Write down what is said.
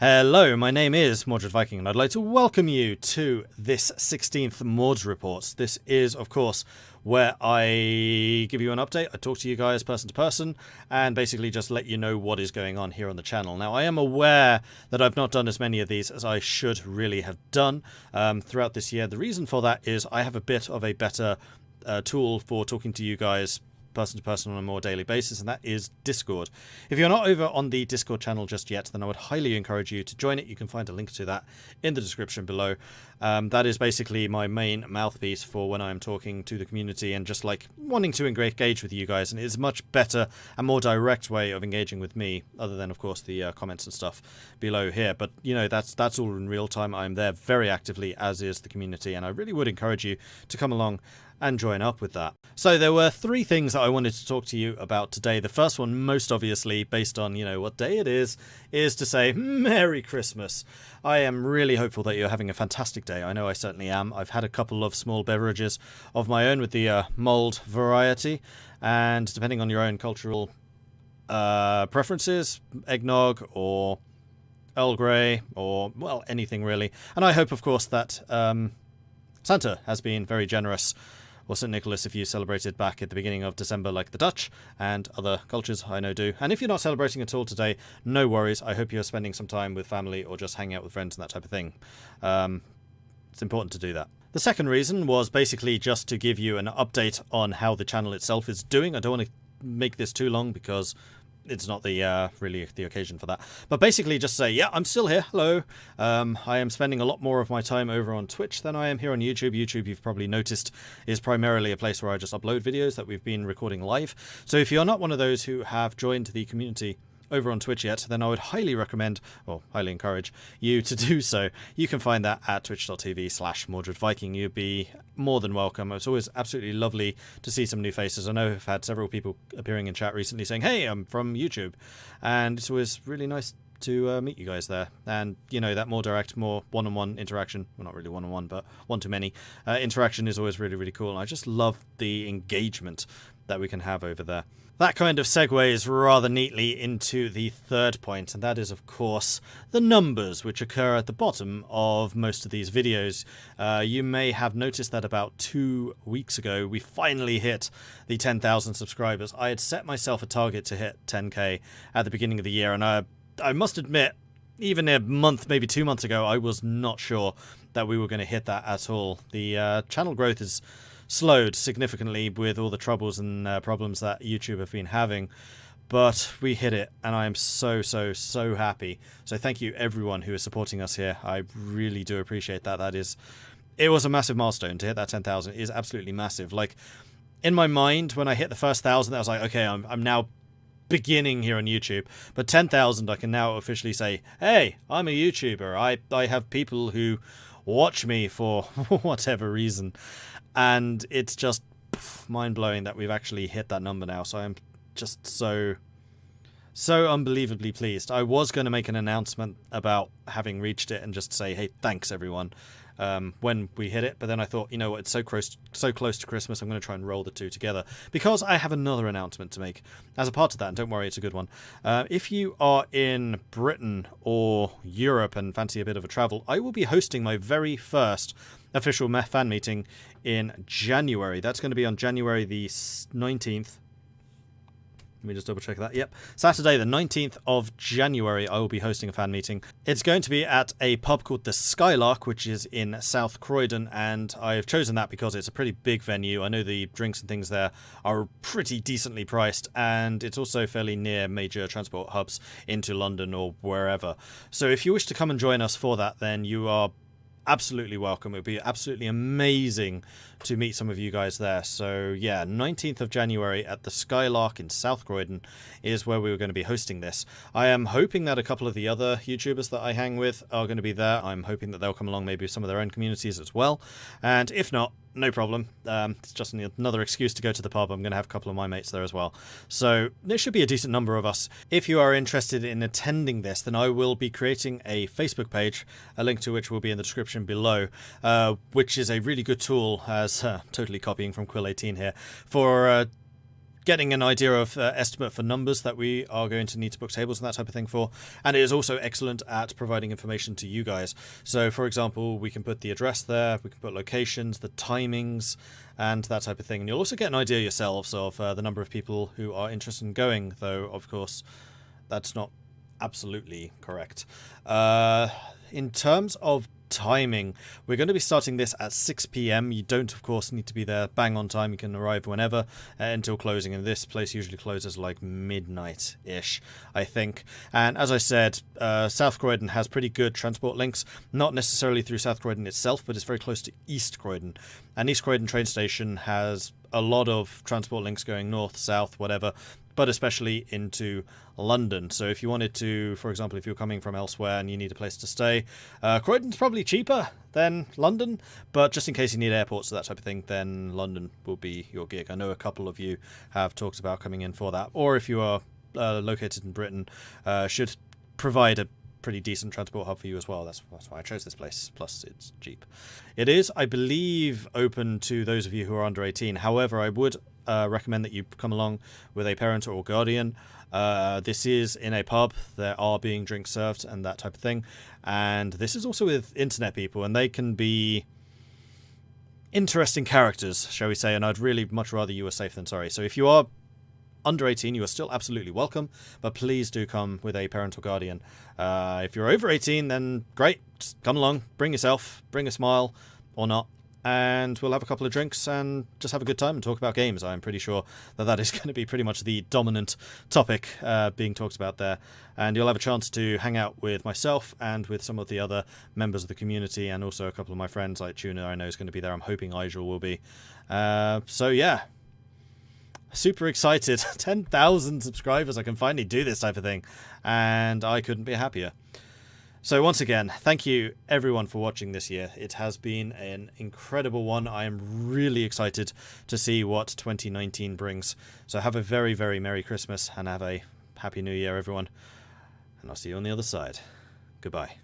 Hello, my name is Mordred Viking, and I'd like to welcome you to this 16th Mordred Report. This is, of course, where I give you an update. I talk to you guys person to person, and basically just let you know what is going on here on the channel. Now, I am aware that I've not done as many of these as I should really have done throughout this year. The reason for that is I have a bit of a better tool for talking to you guys person to person on a more daily basis, and that is Discord. If you're not over on the Discord channel just yet, then I would highly encourage you to join it. You can find a link to that in the description below. That is basically my main mouthpiece for when I'm talking to the community and just like wanting to engage with you guys, and it's a much better and more direct way of engaging with me, other than of course the comments and stuff below here. But you know, that's all in real time. I'm there very actively, as is the community, and I really would encourage you to come along and join up with that. So there were three things that I wanted to talk to you about today. The first one, most obviously, based on, you know, what day it is to say Merry Christmas. I am really hopeful that you're having a fantastic day. I know I certainly am. I've had a couple of small beverages of my own with the mulled variety, and depending on your own cultural preferences, eggnog or Earl Grey or, well, anything really. And I hope, of course, that Santa has been very generous, or St. Nicholas if you celebrated back at the beginning of December like the Dutch and other cultures I know do. And if you're not celebrating at all today, no worries. I hope you're spending some time with family or just hanging out with friends and that type of thing. It's important to do that. The second reason was basically just to give you an update on how the channel itself is doing. I don't want to make this too long because it's not the really the occasion for that, but basically just say, yeah, I'm still here. Hello. I am spending a lot more of my time over on Twitch than I am here on YouTube. YouTube, you've probably noticed, is primarily a place where I just upload videos that we've been recording live. So if you're not one of those who have joined the community over on Twitch yet, then I would highly recommend, or highly encourage you to do so. You can find that at twitch.tv/MordredViking. You'd be more than welcome. It's always absolutely lovely to see some new faces. I know I've had several people appearing in chat recently saying, hey, I'm from YouTube. And it's always really nice to meet you guys there. And, you know, that more direct, more one-on-one interaction, well, not really one-on-one, but one-to-many interaction is always really, really cool. And I just love the engagement that we can have over there. That kind of segues rather neatly into the third point, and that is, of course, the numbers which occur at the bottom of most of these videos. You may have noticed that about 2 weeks ago, we finally hit the 10,000 subscribers. I had set myself a target to hit 10k at the beginning of the year, and I must admit, even a month, maybe 2 months ago, I was not sure that we were going to hit that at all. The channel growth is slowed significantly with all the troubles and problems that YouTube have been having, but we hit it, and I am so happy. So thank you everyone who is supporting us here. I really do appreciate that. It was a massive milestone to hit that 10,000. It is absolutely massive. Like, in my mind, when I hit the first 1,000, I was like, okay, I'm now beginning here on YouTube, but 10,000 I can now officially say, hey, I'm a YouTuber. I have people who watch me for whatever reason. And it's just mind-blowing that we've actually hit that number now. So I'm just so unbelievably pleased. I was going to make an announcement about having reached it and just say, hey, thanks everyone, when we hit it. But then I thought, you know what, it's so close to Christmas, I'm going to try and roll the two together, because I have another announcement to make as a part of that. And don't worry, it's a good one. If you are in Britain or Europe and fancy a bit of a travel, I will be hosting my very first official fan meeting in January. That's going to be on January the 19th. Let me just double check that. Yep. Saturday, the 19th of January, I will be hosting a fan meeting. It's going to be at a pub called the Skylark, which is in South Croydon, and I've chosen that because it's a pretty big venue. I know the drinks and things there are pretty decently priced, and it's also fairly near major transport hubs into London or wherever. So if you wish to come and join us for that, then you are absolutely welcome. It would be absolutely amazing to meet some of you guys there. So yeah, 19th of January at the Skylark in South Croydon is where we were going to be hosting this. I am hoping that a couple of the other YouTubers that I hang with are going to be there. I'm hoping that they'll come along, maybe some of their own communities as well. And if not, no problem. It's just another excuse to go to the pub. I'm going to have a couple of my mates there as well. So there should be a decent number of us. If you are interested in attending this, then I will be creating a Facebook page, a link to which will be in the description below, which is a really good tool, as totally copying from Quill18 here, for getting an idea of estimate for numbers that we are going to need to book tables and that type of thing for. And it is also excellent at providing information to you guys. So, for example, we can put the address there, we can put locations, the timings, and that type of thing. And you'll also get an idea yourselves of the number of people who are interested in going, though, of course, that's not absolutely correct. In terms of timing, we're going to be starting this at 6 p.m. You don't, of course, need to be there bang on time. You can arrive whenever until closing, and this place usually closes like midnight-ish, I think. And as I said, South Croydon has pretty good transport links, not necessarily through South Croydon itself, but it's very close to East Croydon. And East Croydon train station has a lot of transport links going north, south, whatever, but especially into London. So if you wanted to, for example, if you're coming from elsewhere and you need a place to stay, Croydon's probably cheaper than London, but just in case you need airports or that type of thing, then London will be your gig. I know a couple of you have talked about coming in for that, or if you are located in Britain, should provide a pretty decent transport hub for you as well. That's why I chose this place, plus it's cheap. It is, I believe, open to those of you who are under 18. However, I would recommend that you come along with a parent or guardian. This is in a pub. There are being drinks served and that type of thing. And this is also with internet people, and they can be interesting characters, shall we say, and I'd really much rather you were safe than sorry. So if you are under 18, you are still absolutely welcome, but please do come with a parent or guardian. If you're over 18, then great, just come along, bring yourself, bring a smile, or not, and we'll have a couple of drinks and just have a good time and talk about games. I'm pretty sure that that is going to be pretty much the dominant topic being talked about there, and you'll have a chance to hang out with myself and with some of the other members of the community, and also a couple of my friends, like Tuna I know is going to be there. I'm hoping Igel will be. So yeah, super excited. 10,000 subscribers. I can finally do this type of thing, and I couldn't be happier. So once again, thank you everyone for watching this year. It has been an incredible one. I am really excited to see what 2019 brings. So have a very, very Merry Christmas and have a Happy New Year, everyone. And I'll see you on the other side. Goodbye.